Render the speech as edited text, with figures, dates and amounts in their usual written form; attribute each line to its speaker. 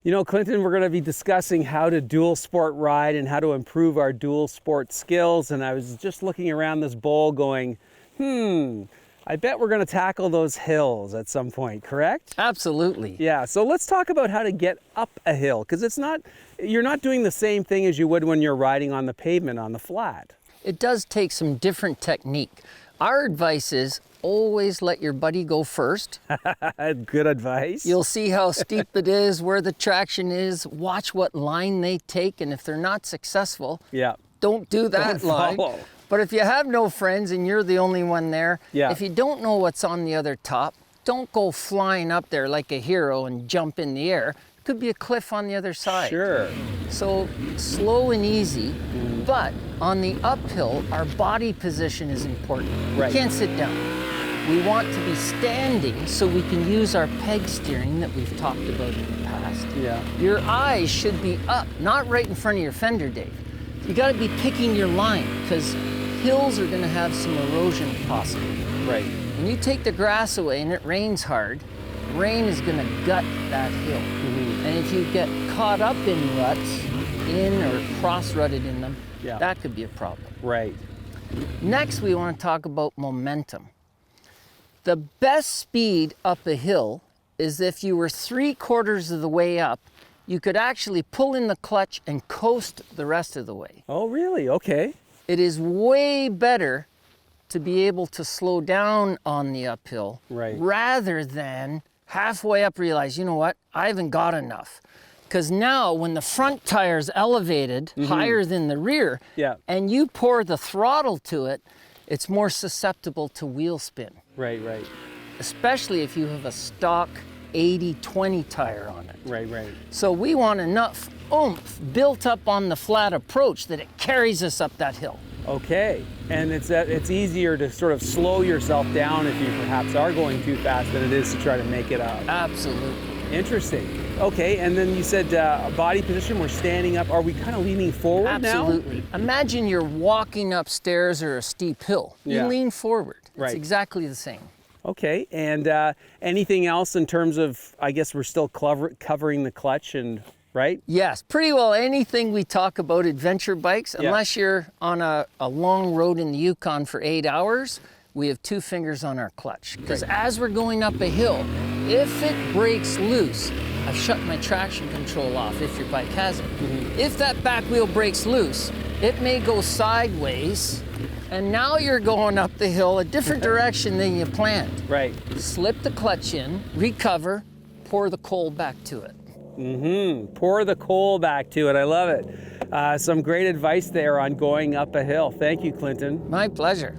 Speaker 1: You know, Clinton, we're going to be discussing how to dual sport ride and how to improve our dual sport skills. And I was just looking around this bowl going, I bet we're going to tackle those hills at some point, correct?
Speaker 2: Absolutely.
Speaker 1: Yeah, so let's talk about how to get up a hill, because you're not doing the same thing as you would when you're riding on the pavement on the flat.
Speaker 2: It does take some different technique. Our advice is always let your buddy go first.
Speaker 1: Good advice.
Speaker 2: You'll see how steep it is, where the traction is, watch what line they take, and if they're not successful, don't do that line.
Speaker 1: Follow.
Speaker 2: But if you have no friends and you're the only one there, if you don't know what's on the other top, don't go flying up there like a hero and jump in the air. It could be a cliff on the other side.
Speaker 1: Sure.
Speaker 2: So slow and easy, but on the uphill, our body position is important.
Speaker 1: Right.
Speaker 2: We can't sit down. We want to be standing so we can use our peg steering that we've talked about in the past.
Speaker 1: Yeah.
Speaker 2: Your eyes should be up, not right in front of your fender, Dave. You got to be picking your line, because hills are going to have some erosion possibly.
Speaker 1: Right.
Speaker 2: When you take the grass away and it rains hard, rain is going to gut that hill. And if you get caught up in ruts, or cross-rutted in them, that could be a problem.
Speaker 1: Right.
Speaker 2: Next, we want to talk about momentum. The best speed up a hill is if you were 3/4 of the way up, you could actually pull in the clutch and coast the rest of the way.
Speaker 1: Oh, really? Okay.
Speaker 2: It is way better to be able to slow down on the uphill rather than halfway up realize, you know what, I haven't got enough. Because now when the front tire's elevated higher than the rear and you pour the throttle to it, it's more susceptible to wheel spin.
Speaker 1: Right.
Speaker 2: Especially if you have a stock 80/20 tire on it.
Speaker 1: Right.
Speaker 2: So we want enough oomph built up on the flat approach that it carries us up that hill.
Speaker 1: Okay, and it's easier to sort of slow yourself down if you perhaps are going too fast than it is to try to make it up.
Speaker 2: Absolutely.
Speaker 1: Interesting. Okay, and then you said body position, we're standing up. Are we kind of leaning forward now?
Speaker 2: Absolutely. Imagine you're walking upstairs or a steep hill. You lean forward. It's exactly the same.
Speaker 1: Okay, and anything else in terms of, I guess we're still covering the clutch and, right?
Speaker 2: Yes, pretty well anything we talk about adventure bikes, unless you're on a long road in the Yukon for 8 hours, we have 2 fingers on our clutch. Because as we're going up a hill, if it breaks loose, I've shut my traction control off if your bike has it. If that back wheel breaks loose, it may go sideways, and now you're going up the hill a different direction than you planned.
Speaker 1: Right.
Speaker 2: Slip the clutch in, recover, pour the coal back to it.
Speaker 1: Pour the coal back to it. I love it. Some great advice there on going up a hill. Thank you, Clinton.
Speaker 2: My pleasure.